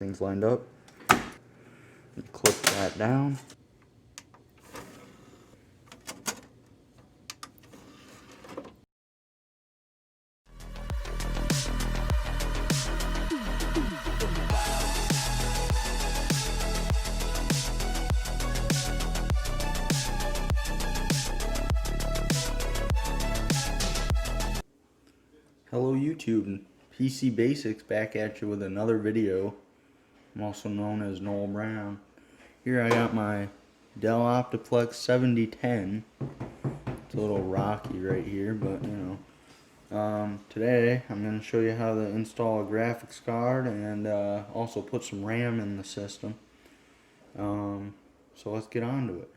Things lined up. Clip that down. Hello YouTube, PC Basics back at you with another video. I'm also known as Noel Brown. Here I got my Dell Optiplex 7010. It's a little rocky right here, but you know. Today I'm going to show you how to install a graphics card and also put some RAM in the system. So let's get on to it.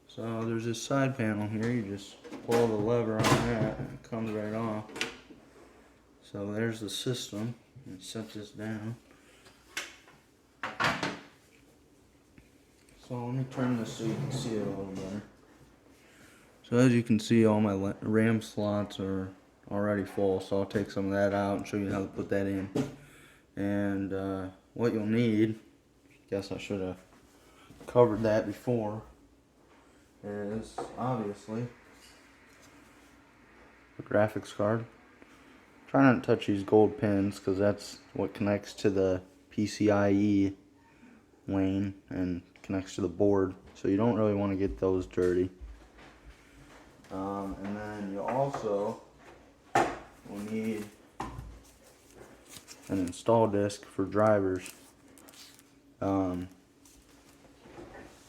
So there's this side panel here. You just pull the lever on that and it comes right off. So there's the system. And set this down. So let me turn this so you can see it a little better. So as you can see, all my RAM slots are already full, so I'll take some of that out and show you how to put that in. And what you'll need, guess I should have covered that before, is obviously a graphics card. Try not to touch these gold pins because that's what connects to the PCIe lane and connects to the board, so you don't really want to get those dirty. And then you also will need an install disk for drivers.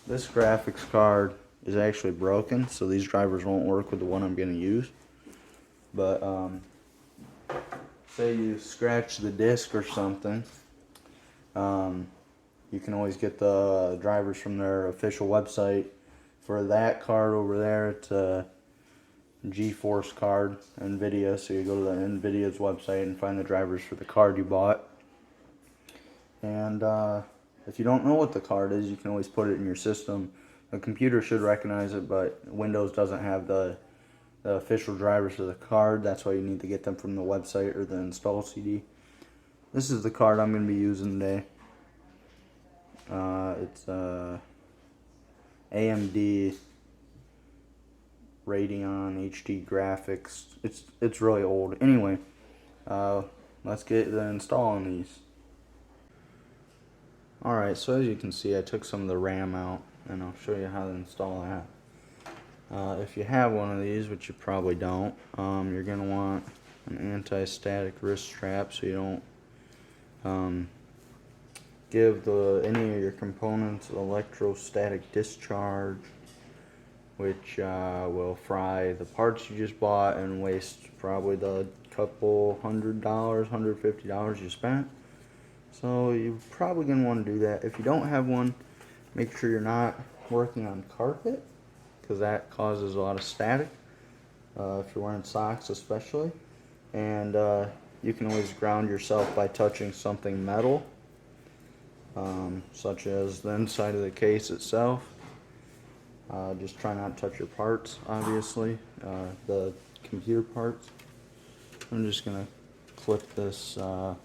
This graphics card is actually broken, so these drivers won't work with the one I'm going to use. But say you scratch the disk or something, you can always get the drivers from their official website. For that card over there, it's a GeForce card, NVIDIA, so you go to the NVIDIA's website and find the drivers for the card you bought. And if you don't know what the card is, you can always put it in your system. The computer should recognize it, but Windows doesn't have the official drivers for the card. That's why you need to get them from the website or the install CD. This is the card I'm going to be using today. It's AMD Radeon HD graphics. It's really old. Anyway, let's get the installing these. Alright, so as you can see, I took some of the RAM out, and I'll show you how to install that. If you have one of these, which you probably don't, you're going to want an anti-static wrist strap so you don't give any of your components electrostatic discharge, which will fry the parts you just bought and waste probably the couple $100, $150 you spent. So you're probably going to want to do that. If you don't have one, make sure you're not working on carpet, because that causes a lot of static, if you're wearing socks especially. And you can always ground yourself by touching something metal, such as the inside of the case itself. Just try not to touch your parts, obviously, the computer parts. I'm just going to clip this, I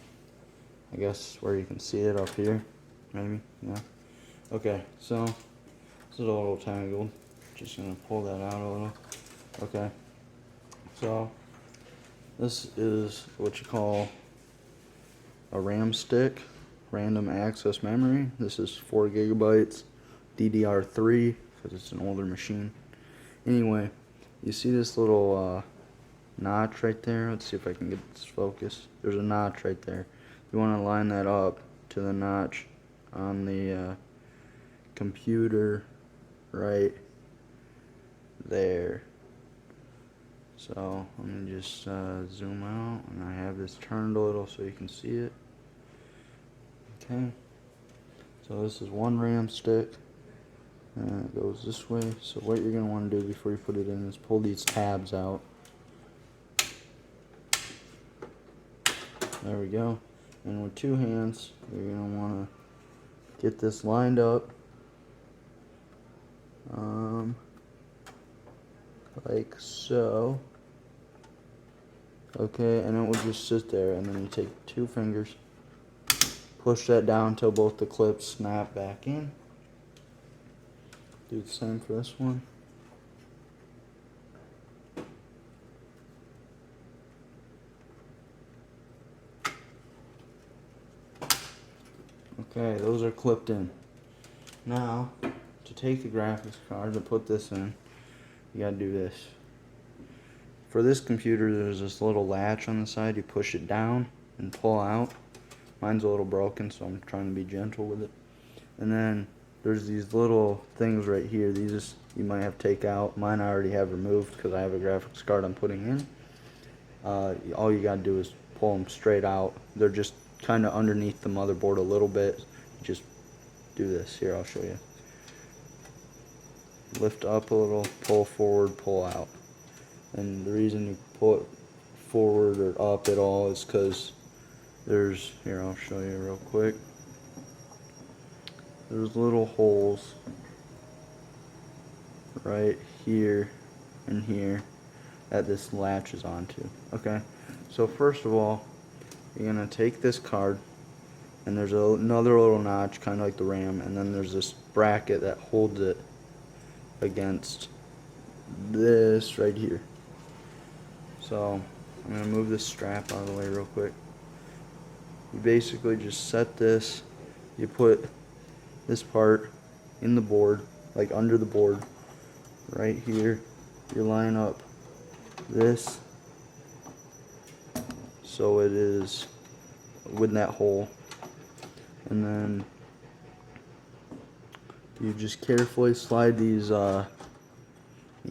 guess where you can see it up here, maybe, yeah. Okay, so this is a little tangled. Just going to pull that out a little. Okay, so this is what you call a RAM stick, random access memory. This is 4 gigabytes, DDR3, because it's an older machine. Anyway, you see this little notch right there? Let's see if I can get this focused. There's a notch right there. You want to line that up to the notch on the computer right there. So let me just zoom out, and I have this turned a little so you can see it. Okay, so this is one RAM stick, and it goes this way. So what you're going to want to do before you put it in is pull these tabs out. There we go. And with two hands, you're going to want to get this lined up, like so. Okay, and it will just sit there, and then you take two fingers push that down until both the clips snap back in. Do the same for this one. Okay, those are clipped in. Now, to take the graphics card and put this in, you gotta do this. For this computer, there's this little latch on the side. You push it down and pull out. Mine's a little broken, so I'm trying to be gentle with it. And then there's these little things right here. These you might have to take out. Mine I already have removed because I have a graphics card I'm putting in. All you gotta do is pull them straight out. They're just kind of underneath the motherboard a little bit. Just do this. Here, I'll show you. Lift up a little, pull forward, pull out. And the reason you pull it forward or up at all is because there's, here, I'll show you real quick. There's little holes right here and here that this latches onto. Okay, so first of all, you're gonna take this card, and there's another little notch, kind of like the RAM, and then there's this bracket that holds it against this right here. So I'm gonna move this strap out of the way real quick. You basically just set this, you put this part in the board, like under the board, right here. You line up this so it is with that hole, and then you just carefully slide these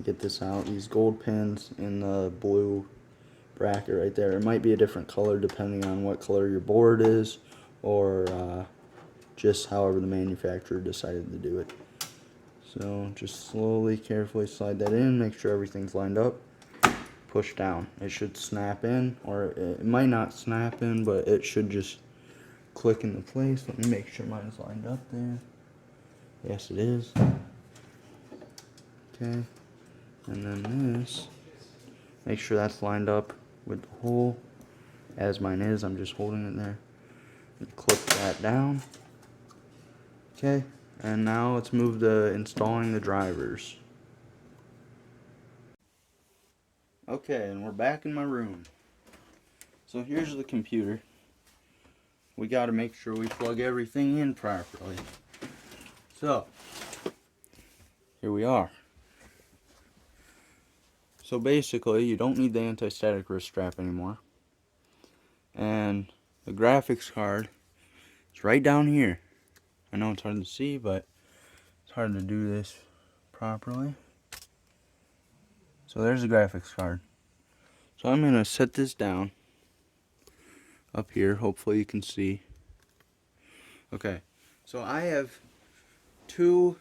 get this out, these gold pins in the blue bracket right there. It might be a different color depending on what color your board is, or just however the manufacturer decided to do it. So just slowly, carefully slide that in, make sure everything's lined up, push down. It should snap in, or it might not snap in, but it should just click into place. Let me make sure mine's lined up there. Yes, it is. Okay, and then this, make sure that's lined up with the hole, as mine is. I'm just holding it there. And clip that down. Okay, and now let's move to installing the drivers. Okay, and we're back in my room. So here's the computer. We got to make sure we plug everything in properly. So, here we are. So basically, you don't need the anti-static wrist strap anymore. And the graphics card is right down here. I know it's hard to see, but it's hard to do this properly. So there's the graphics card. So I'm going to set this down up here. Hopefully you can see. Okay, so I have two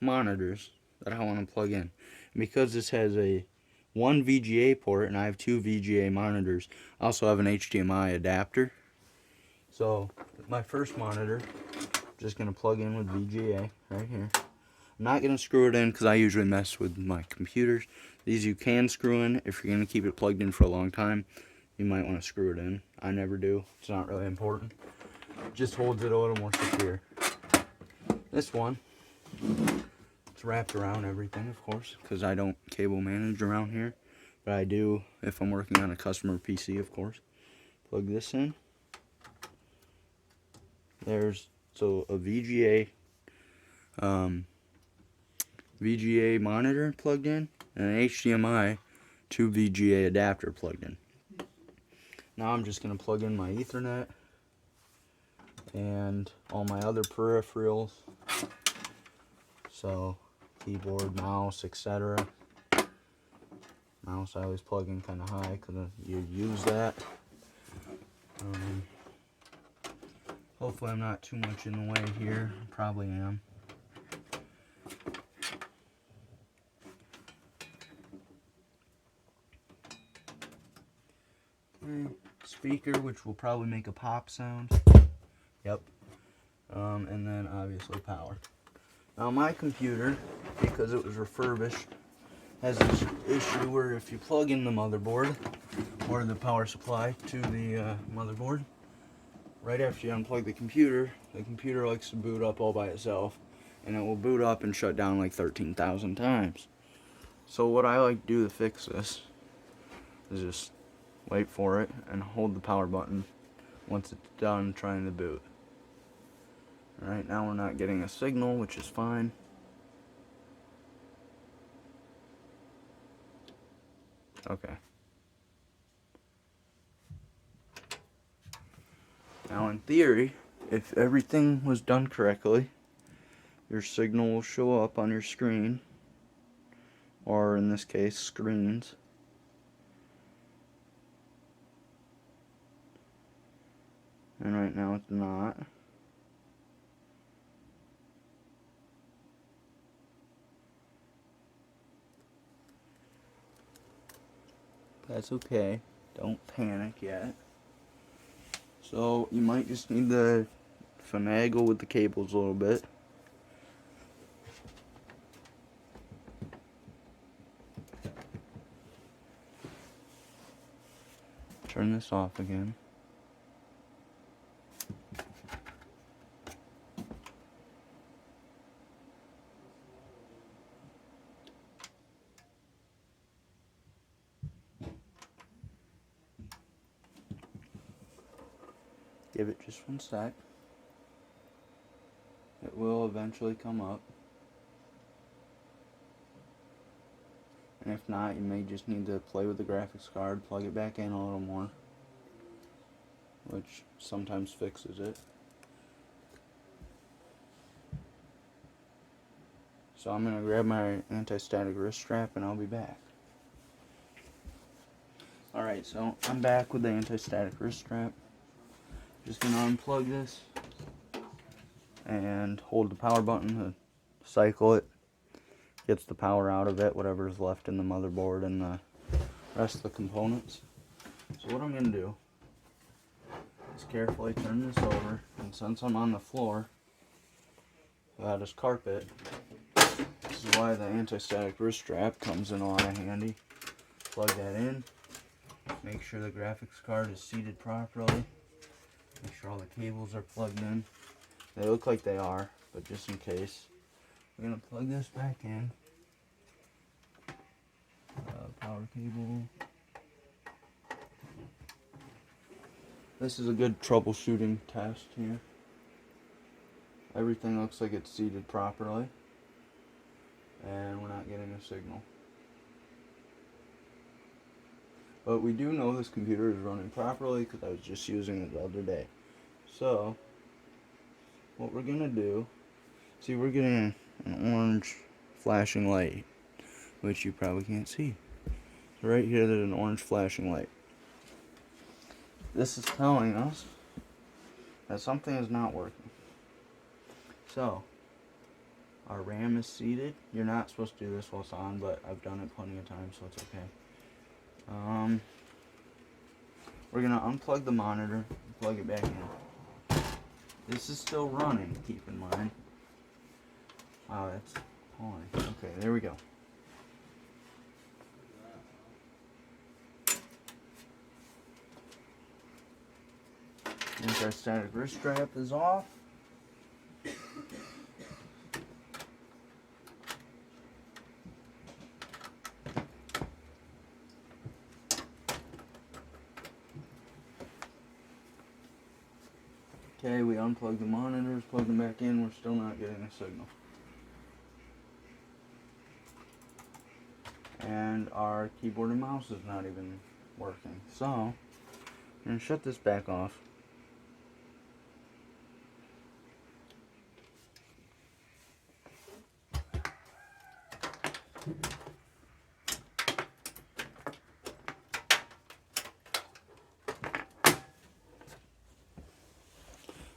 monitors that I want to plug in. And because this has one VGA port and I have two VGA monitors, I also have an HDMI adapter. So my first monitor, just going to plug in with VGA right here. I'm not going to screw it in because I usually mess with my computers. These you can screw in if you're going to keep it plugged in for a long time. You might want to screw it in. I never do. It's not really important. It just holds it a little more secure. This one, it's wrapped around everything, of course, because I don't cable manage around here. But I do if I'm working on a customer PC, of course. Plug this in. There's a VGA monitor plugged in, and an HDMI to VGA adapter plugged in. Now I'm just going to plug in my Ethernet and all my other peripherals. So keyboard, mouse, etc. Mouse I always plug in kind of high because you use that. Hopefully I'm not too much in the way here. Probably am. Speaker, which will probably make a pop sound. Yep. And then obviously power. Now my computer, because it was refurbished, has this issue where if you plug in the motherboard or the power supply to the motherboard, right after you unplug the computer likes to boot up all by itself, and it will boot up and shut down like 13,000 times. So what I like to do to fix this is just wait for it and hold the power button once it's done trying to boot. Alright, now we're not getting a signal, which is fine. Okay. Now in theory, if everything was done correctly, your signal will show up on your screen, or in this case, screens. And right now it's not. That's okay. Don't panic yet. So you might just need to finagle with the cables a little bit. Turn this off again. Give it just one sec. It will eventually come up. And if not, you may just need to play with the graphics card, plug it back in a little more, which sometimes fixes it. So I'm going to grab my anti-static wrist strap and I'll be back. Alright, so I'm back with the anti-static wrist strap. Just going to unplug this and hold the power button to cycle it. Gets the power out of it, whatever is left in the motherboard and the rest of the components. So what I'm going to do is carefully turn this over, and since I'm on the floor, this carpet, this is why the anti-static wrist strap comes in a lot of handy. Plug that in, make sure the graphics card is seated properly, make sure all the cables are plugged in. They look like they are, but just in case, we're going to plug this back in. Power cable. This is a good troubleshooting test here. Everything looks like it's seated properly, and we're not getting a signal. But we do know this computer is running properly because I was just using it the other day. So, what we're going to do, see, we're getting an orange flashing light, which you probably can't see. So right here there's an orange flashing light. This is telling us that something is not working. So, our RAM is seated. You're not supposed to do this while it's on, but I've done it plenty of times, so it's okay. We're going to unplug the monitor and plug it back in. This is still running, keep in mind. Wow, that's pulling. Okay, there we go. Anti-static wrist strap is off. Okay, we unplugged the monitors, plugged them back in, we're still not getting a signal. And our keyboard and mouse is not even working. So, I'm going to shut this back off.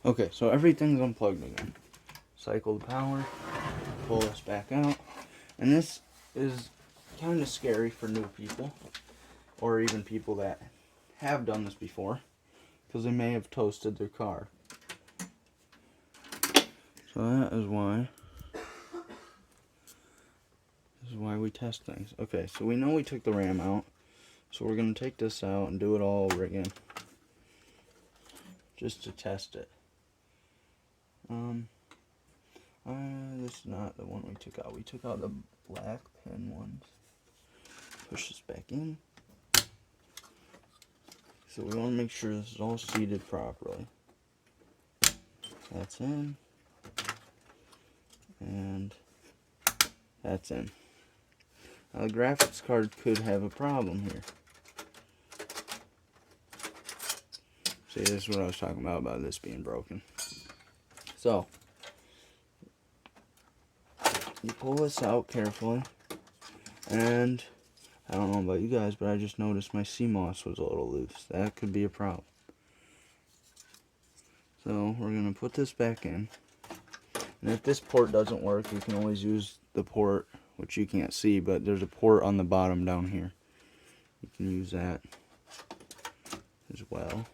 Okay, so everything's unplugged again. Cycle the power, pull this back out, and this is kind of scary for new people, or even people that have done this before, because they may have toasted their car. So that is why we test things. Okay, so we know we took the RAM out, so we're going to take this out and do it all over again. just to test it. This is not the one we took out. We took out the black pin ones. Push this back in. So we want to make sure this is all seated properly. That's in. And that's in. Now the graphics card could have a problem here. See, this is what I was talking about this being broken. So, you pull this out carefully, and I don't know about you guys, but I just noticed my CMOS was a little loose. That could be a problem. So, we're going to put this back in. And if this port doesn't work, you can always use the port, which you can't see, but there's a port on the bottom down here. You can use that as well.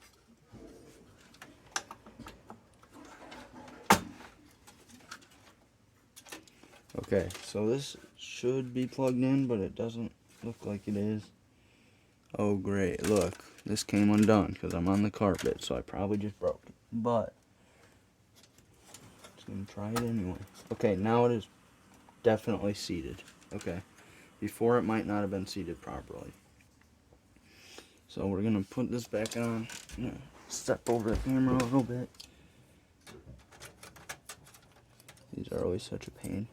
Okay, so this should be plugged in, but it doesn't look like it is. Oh great, look, this came undone because I'm on the carpet, so I probably just broke it. But, just gonna try it anyway. Okay, now it is definitely seated. Okay, before it might not have been seated properly. So we're gonna put this back on. I'm gonna step over the camera a little bit. These are always such a pain.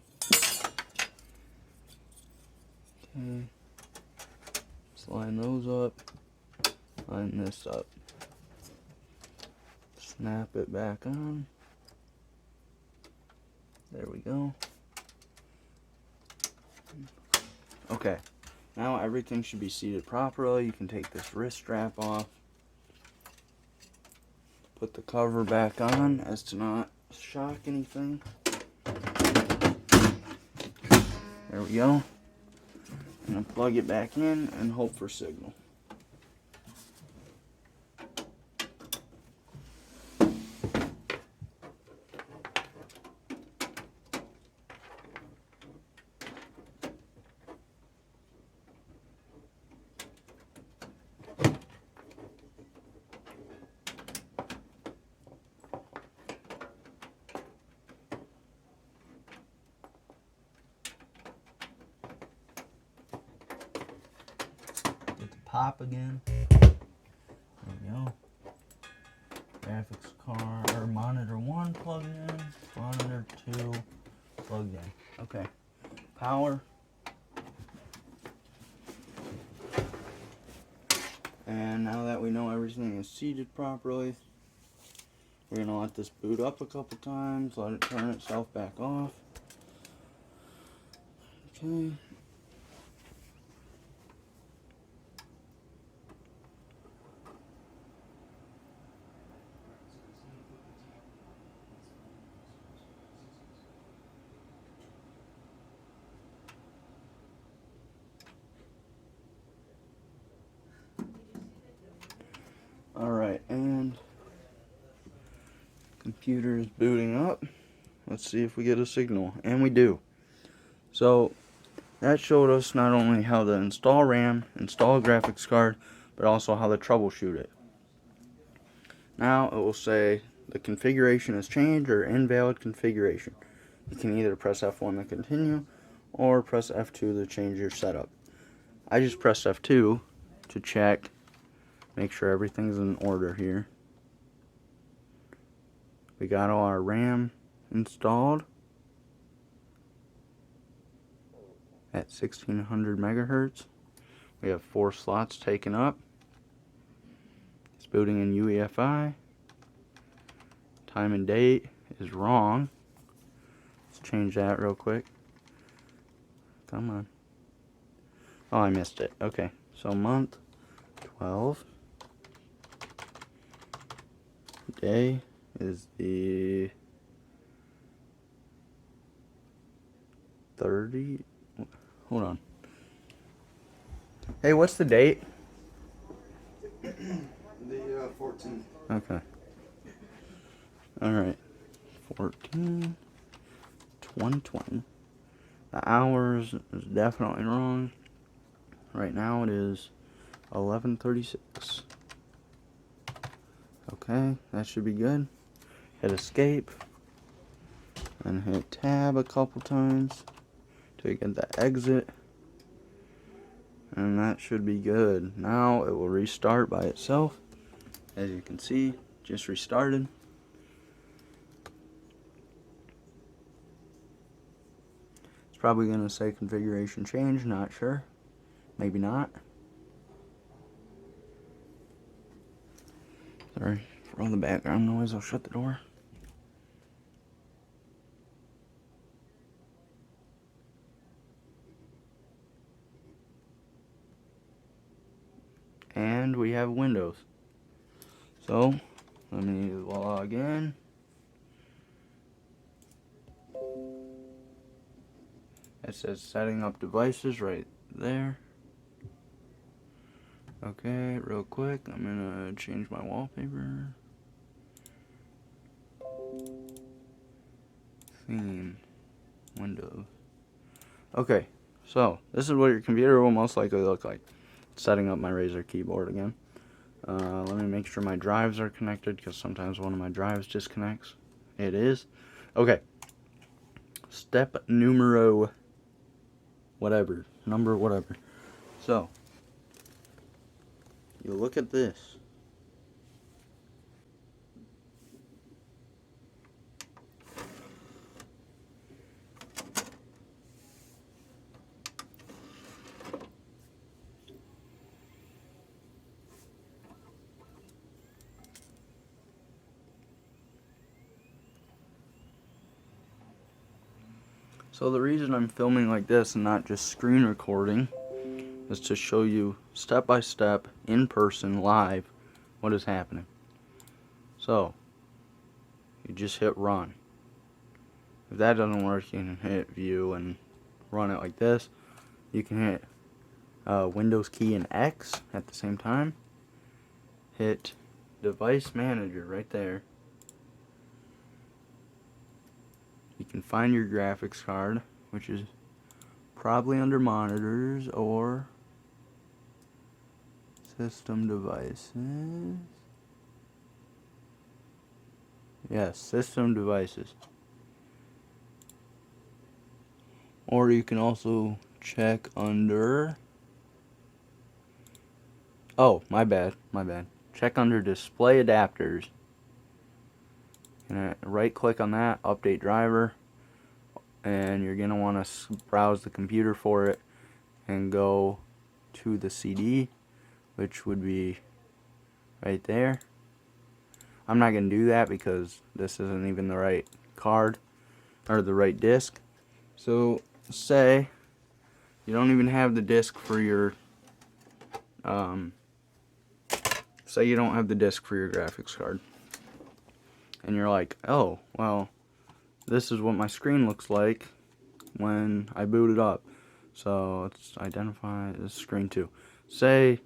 Okay. Line those up. Line this up. Snap it back on. There we go. Okay. Now everything should be seated properly. You can take this wrist strap off. Put the cover back on as to not shock anything. There we go. I'm going to plug it back in and hope for signal. Pop again. There we go. Graphics card or monitor 1 plugged in. Monitor 2 plugged in. Okay. Power. And now that we know everything is seated properly, we're gonna let this boot up a couple times, let it turn itself back off. Okay. Alright, and computer is booting up. Let's see if we get a signal. And we do. So that showed us not only how to install RAM, install a graphics card, but also how to troubleshoot it. Now it will say the configuration has changed or invalid configuration. You can either press F1 to continue or press F2 to change your setup. I just pressed F2 to check, make sure everything's in order here. We got all our RAM installed at 1600 megahertz. We have 4 slots taken up. It's booting in UEFI. Time and date is wrong. Let's change that real quick. Come on. Oh, I missed it. Okay, so month 12. Day is the 30. Hold on. Hey, what's the date? The 14th. Okay. Alright. 14. 2020. The hours is definitely wrong. Right now it is 11:36. Okay. Okay, that should be good. Hit escape. And hit tab a couple times to get the exit. And that should be good. Now it will restart by itself. As you can see, just restarted. It's probably going to say configuration change, not sure. Maybe not. Sorry for all the background noise, I'll shut the door. And we have Windows. So, let me log in. It says setting up devices right there. Okay, real quick, I'm gonna change my wallpaper. Theme. Windows. Okay, so this is what your computer will most likely look like. Setting up my Razer keyboard again. Let me make sure my drives are connected, because sometimes one of my drives disconnects. It is. Okay. Step numero whatever. Number whatever. So, you look at this. So the reason I'm filming like this and not just screen recording is to show you step by step, in person, live, what is happening. So, you just hit run. If that doesn't work, you can hit view and run it like this. You can hit Windows key and X at the same time. Hit device manager right there. You can find your graphics card, which is probably under monitors or system devices. Yes, system devices. Or you can also check under... Oh, my bad. Check under display adapters. Right click on that, update driver, and you're going to want to browse the computer for it and go to the CD, which would be right there. I'm not going to do that because this isn't even the right card or the right disc. So say you don't even have the disc for your say you don't have the disc for your graphics card. And you're like, oh, well, this is what my screen looks like when I boot it up. So let's identify this screen 2. Say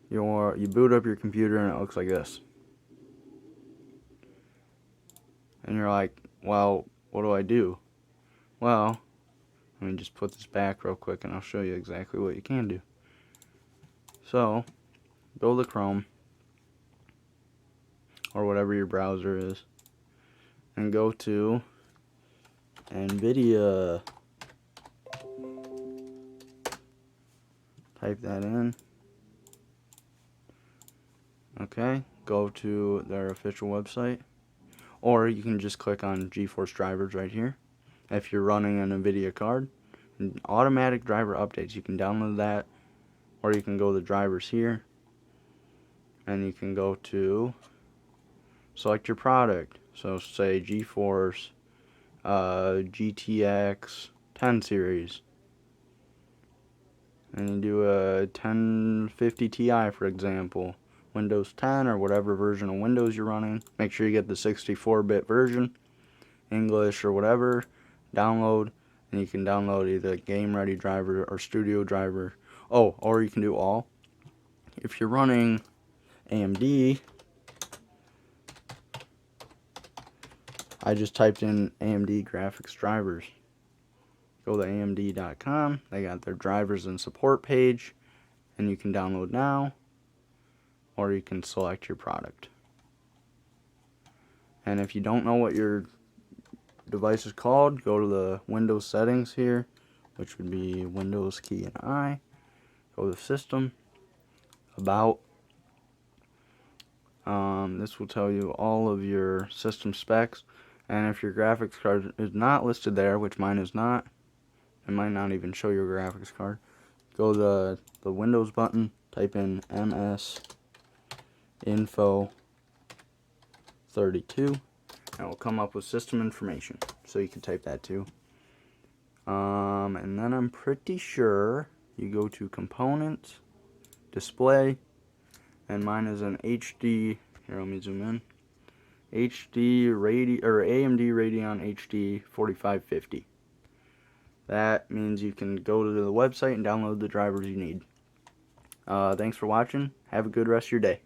you boot up your computer and it looks like this. And you're like, well, what do I do? Well, let me just put this back real quick and I'll show you exactly what you can do. So, go to Chrome or whatever your browser is and go to NVIDIA. Type that in. Okay, go to their official website, or you can just click on GeForce drivers right here. If you're running an NVIDIA card, automatic driver updates, you can download that, or you can go to drivers here, and you can go to select your product. So say GeForce GTX 10 series, and you do a 1050 Ti, for example, Windows 10 or whatever version of Windows you're running. Make sure you get the 64-bit version, English or whatever. Download, and you can download either Game Ready driver or Studio driver. Oh, or you can do all. If you're running AMD, I just typed in AMD graphics drivers. Go to AMD.com. They got their drivers and support page, and you can download now, or you can select your product. And if you don't know what your device is called, go to the Windows settings here, which would be Windows key and I. Go to System, About. This will tell you all of your system specs, and if your graphics card is not listed there, which mine is not, it might not even show your graphics card. Go to the Windows button, type in MS Info 32, and it will come up with system information, so you can type that too. And then I'm pretty sure you go to Components, Display, and mine is an HD. Here, let me zoom in. AMD Radeon HD 4550. That means you can go to the website and download the drivers you need. Thanks for watching. Have a good rest of your day.